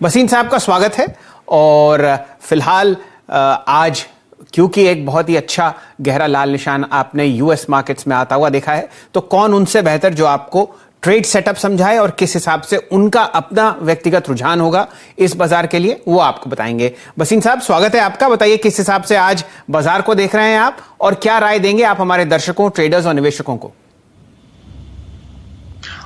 वसीम साहब का स्वागत है। और फिलहाल आज क्योंकि एक बहुत ही अच्छा गहरा लाल निशान आपने यूएस मार्केट्स में आता हुआ देखा है, तो कौन उनसे बेहतर जो आपको ट्रेड सेटअप समझाए और किस हिसाब से उनका अपना व्यक्तिगत रुझान होगा इस बाजार के लिए, वो आपको बताएंगे। वसीम साहब, स्वागत है आपका। बताइए किस हिसाब से आज बाजार को देख रहे हैं आप और क्या राय देंगे आप हमारे दर्शकों, ट्रेडर्स और निवेशकों को।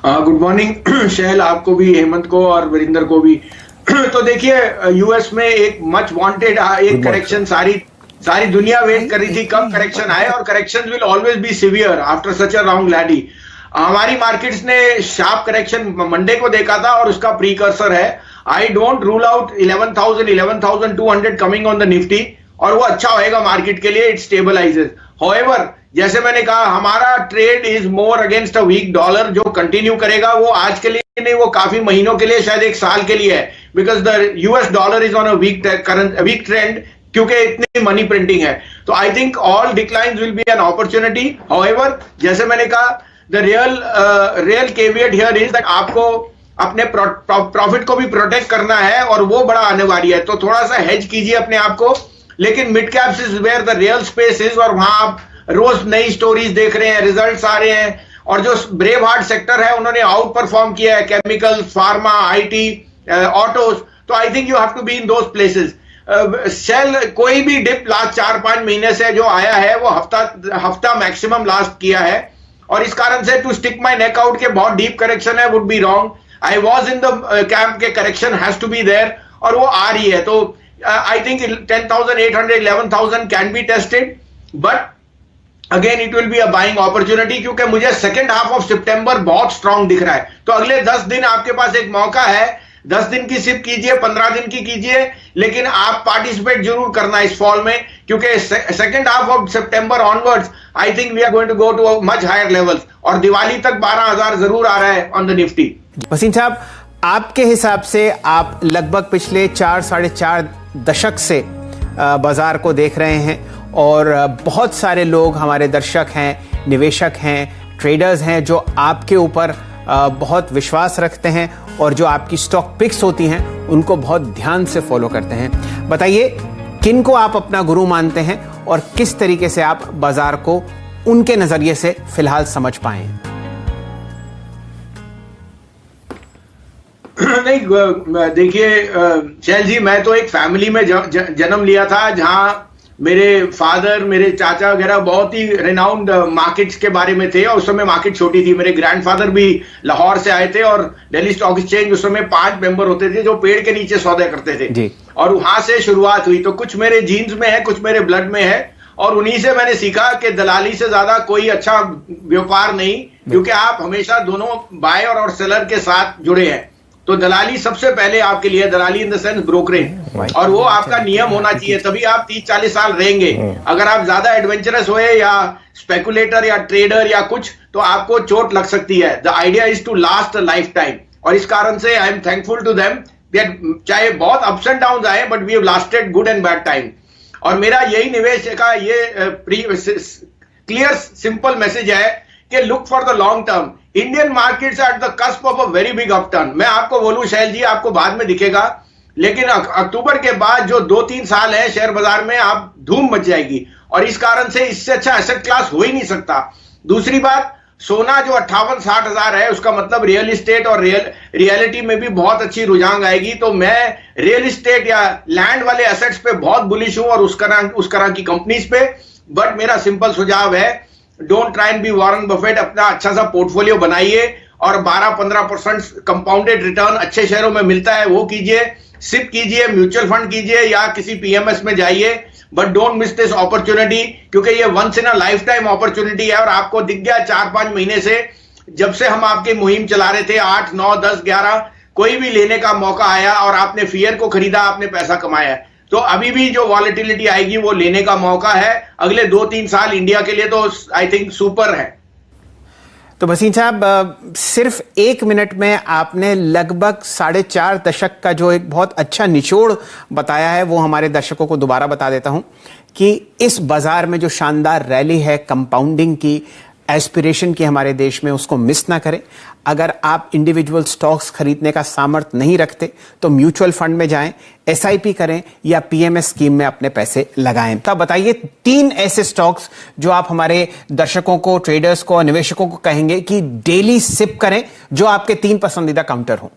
गुड मॉर्निंग शैल, आपको भी, हेमंत को और वरिंदर को भी। तो देखिए, यूएस में एक मच वांटेड एक करेक्शन सारी दुनिया वेट कर रही थी कब करेक्शन आए, और correction will always be severe after such a long rally. हमारी मार्केट्स ने शार्प करेक्शन मंडे को देखा था और उसका प्रीकर्सर है। I don't rule out 11,000 11,200 coming on the Nifty, और वो अच्छा होएगा मार्केट के लिए, इट स्टेबलाइजेस। हाउएवर, जैसे मैंने कहा, हमारा trade is more against a weak dollar, जो कंटिन्यू करेगा। वो आज के लिए नहीं, वो काफी महीनों के लिए, शायद एक साल के लिए है, because the US dollar is on a weak trend, क्योंकि इतनी मनी प्रिंटिंग है। तो I think all declines will be an opportunity. However, जैसे मैंने कहा, the real caveat here is that आपको अपने प्रॉफिट को भी प्रोटेक्ट करना है, और वो बड़ा अनिवार्य है। तो थोड़ा सा हेज कीजिए अपने आप को, लेकिन mid caps is where the real space is, और वहां आप रोज नई स्टोरीज देख रहे हैं, रिजल्ट्स आ रहे हैं, और जो ब्रेव हार्ट सेक्टर है उन्होंने आउट परफॉर्म किया है, केमिकल, फार्मा, आईटी, ऑटोज। तो I think you have to be in those places. शेल, कोई भी डिप लास्ट 4-5 महीने से जो आया है वो हफ्ता मैक्सिमम लास्ट किया है, और इस कारण से to stick my neck out के बहुत डीप करेक्शन है would be wrong. I was in the camp के correction has to be there, और वो आ रही है। तो I think 10,800 11,000 can be tested, but again it will be a buying opportunity, क्योंकि मुझे सेकेंड हाफ ऑफ सितंबर बहुत स्ट्रांग दिख रहा है। तो अगले 10 दिन आपके पास एक मौका है, 10 दिन की सिप कीजिए, 15 दिन की कीजिए, लेकिन आप पार्टिसिपेट जरूर करना इस फॉल में, क्योंकि second half of September onwards I think we are going to go to much higher levels, और दिवाली तक 12,000 जरूर आ रहा है ऑन द निफ्टी। वसीम साहब, आपके हिसाब से आप लगभग पिछले 4-4.5 दशक से बाजार को देख रहे हैं, और बहुत सारे लोग हमारे दर्शक हैं, निवेशक हैं, ट्रेडर्स हैं, जो आपके ऊपर बहुत विश्वास रखते हैं और जो आपकी स्टॉक पिक्स होती हैं उनको बहुत ध्यान से फॉलो करते हैं। बताइए किन को आप अपना गुरु मानते हैं और किस तरीके से आप बाजार को उनके नजरिए से फिलहाल समझ पाए। नहीं, देखिए शैल जी, मैं तो एक फैमिली में जन्म लिया था जहां मेरे फादर, मेरे चाचा वगैरह बहुत ही रिनाउंड मार्केट्स के बारे में थे, और उस समय मार्केट छोटी थी। मेरे ग्रैंडफादर भी लाहौर से आए थे, और दिल्ली स्टॉक एक्सचेंज उस समय 5 मेंबर होते थे जो पेड़ के नीचे सौदे करते थे जी। और वहां से शुरुआत हुई। तो कुछ मेरे जीन्स में है, कुछ मेरे ब्लड में है, और उन्हीं से मैंने सीखा कि दलाली से ज्यादा कोई अच्छा व्यापार नहीं, क्योंकि आप हमेशा दोनों बायर और सेलर के साथ जुड़े हैं। तो दलाली सबसे पहले आपके लिए, दलाली इन द सेंस ब्रोकरेज, और वो आपका नियम होना चाहिए, तभी आप 30-40 साल रहेंगे। अगर आप ज्यादा एडवेंचरस हुए या स्पेकुलेटर या ट्रेडर या कुछ, तो आपको चोट लग सकती है। The idea is to last a life time, और इस कारण से I am thankful to them, चाहे बहुत अप्स एंड डाउन आए, but we have lasted good and bad time. और मेरा यही निवेश का ये क्लियर सिंपल मैसेज है कि look for the long term. Indian markets at the cusp of a very big upturn. मैं आपको बोलूं शैल जी, आपको बाद में दिखेगा, लेकिन अक्टूबर के बाद जो 2-3 साल है शेयर बाजार में, आप धूम मच जाएगी, और इस कारण से इससे अच्छा एसेट क्लास हो ही नहीं सकता। दूसरी बात, सोना जो 58-60 हजार है, उसका मतलब रियल इस्टेट और रियलिटी में भी बहुत अच्छी रुझान आएगी। तो मैं रियल इस्टेट या लैंड वाले एसेट्स पे बहुत बुलिश हूं, और उस तरह की कंपनीज पे। बट मेरा सिंपल सुझाव है, don't try and be Warren Buffett. अपना अच्छा सा पोर्टफोलियो बनाइए, और 12-15% कंपाउंडेड रिटर्न अच्छे शेयरों में मिलता है, वो कीजिए। सिप कीजिए, म्यूचुअल फंड कीजिए, या किसी पीएमएस में जाइए, but don't miss this opportunity, क्योंकि ये once in a life time opportunity है। और आपको दिख गया 4-5 महीने से, जब से हम आपकी मुहिम चला रहे थे, 8, 9, 10, 11, कोई भी लेने का मौका आया और आपने फियर को खरीदा, आपने पैसा कमाया है। तो अभी भी जो वॉलेटिलिटी आएगी वो लेने का मौका है। अगले 2-3 साल इंडिया के लिए तो आई थिंक सुपर है। तो वसीम साहब, सिर्फ 1 मिनट में आपने लगभग 4.5 दशक का जो एक बहुत अच्छा निचोड़ बताया है, वो हमारे दर्शकों को दोबारा बता देता हूं कि इस बाजार में जो शानदार रैली है कंपाउंडिंग की, एस्पिरेशन की हमारे देश में, उसको मिस ना करें। अगर आप इंडिविजुअल स्टॉक्स खरीदने का सामर्थ्य नहीं रखते तो म्यूचुअल फंड में जाएं, एसआईपी करें या पीएमएस स्कीम में अपने पैसे लगाएं। तो बताइए 3 ऐसे स्टॉक्स जो आप हमारे दर्शकों को, ट्रेडर्स को, निवेशकों को कहेंगे कि डेली सिप करें, जो आपके 3 पसंदीदा काउंटर हों।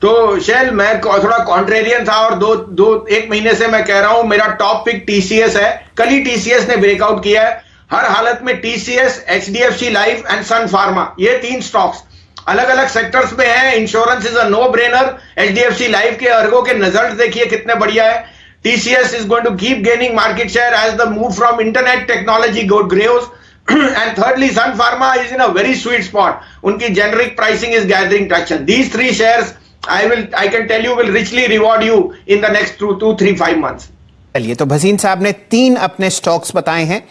तो शैल, मैं थोड़ा कॉन्ट्रेरियन था और एक महीने से मैं कह रहा हूं मेरा टॉप पिक टीसीएस है। कल ही टीसीएस ने ब्रेकआउट किया है। हर हालत में TCS, HDFC life and Sun Pharma, ये 3 स्टॉक्स अलग अलग सेक्टर्स में हैं। Insurance is a no brainer. HDFC life के अर्गो के रिजल्ट देखिए कितने बढ़िया है। TCS is going to keep gaining market share as the move from internet technology grows. And thirdly, Sun Pharma is in a very sweet spot. उनकी generic pricing is gathering traction. These 3 shares I can tell you will richly reward you in the next 2, 3, 5 months. चलिए, तो भसीन साहब ने 3 अपने stocks बताए हैं,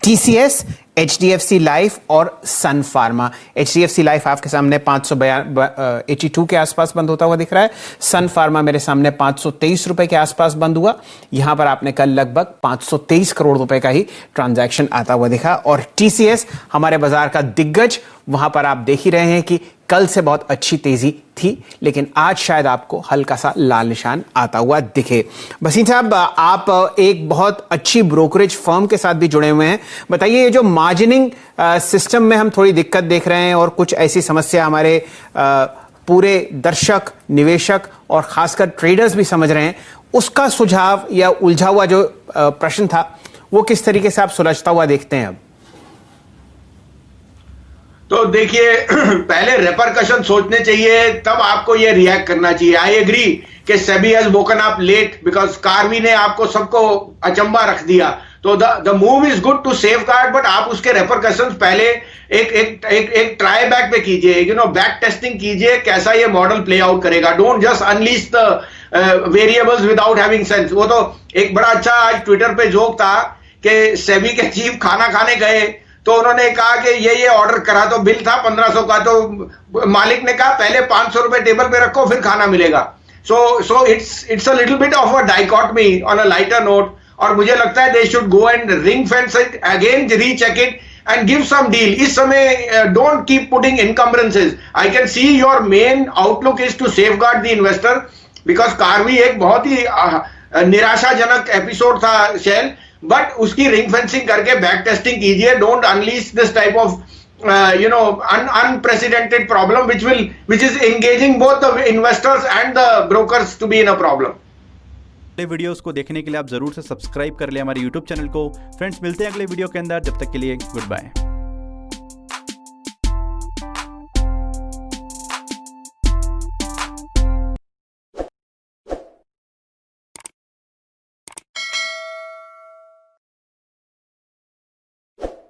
TCS, HDFC life और सन pharma. HDFC life आपके सामने 582 के आसपास बंद होता हुआ दिख रहा है। सन फार्मा मेरे सामने 523 रुपए के आसपास बंद हुआ। यहां पर आपने कल लगभग 523 करोड़ रुपए का ही ट्रांजैक्शन आता हुआ दिखा। और टीसीएस हमारे बाजार का दिग्गज, वहां पर आप देख ही रहे हैं कि कल से बहुत अच्छी तेजी थी, लेकिन आज शायद आपको हल्का सा लाल निशान आता हुआ दिखे। भसीन साहब, आप एक बहुत अच्छी ब्रोकरेज फर्म के साथ भी जुड़े हुए हैं। बताइए, ये जो मार्जिनिंग सिस्टम में हम थोड़ी दिक्कत देख रहे हैं और कुछ ऐसी समस्या हमारे पूरे दर्शक, निवेशक और खासकर ट्रेडर्स भी समझ रहे हैं, उसका सुझाव या उलझा हुआ जो प्रश्न था वो किस तरीके से आप सुलझता हुआ देखते हैं अब? तो देखिए, पहले रेपरकशन सोचने चाहिए, तब आपको ये रिएक्ट करना चाहिए। आई एग्री कि SEBI has woken up late because Karvy ने आपको सबको अचंबा रख दिया। तो the move is good to safeguard, but आप उसके रेपरकशंस पहले एक ट्राई बैक पे कीजिए, बैक टेस्टिंग कीजिए, कैसा ये मॉडल प्ले आउट करेगा। Don't just unleash the variables without having sense. वो तो एक बड़ा अच्छा आज ट्विटर पे जोक था कि सेबी के चीफ खाना खाने गए तो उन्होंने कहा कि ये ऑर्डर करा, तो बिल था 1500 का, तो मालिक ने कहा पहले 500 रुपए टेबल पे रखो फिर खाना मिलेगा। So it's a little bit of a dichotomy on a lighter note, और मुझे लगता है they should go and ring fence it again, recheck it and give some deal. इस समय don't keep putting encumbrances. I can see your main outlook is to safeguard the investor, because Karvy एक बहुत ही निराशाजनक एपिसोड था शैल, but उसकी ring fencing करके बैक टेस्टिंग कीजिए। Don't unleash this type of unprecedented problem which is engaging both the investors and the brokers to be in a problem. अगले वीडियोस को देखने के लिए आप जरूर से सब्सक्राइब कर ले हमारे YouTube चैनल को। फ्रेंड्स, मिलते हैं अगले वीडियो के अंदर, जब तक के लिए गुड बाय।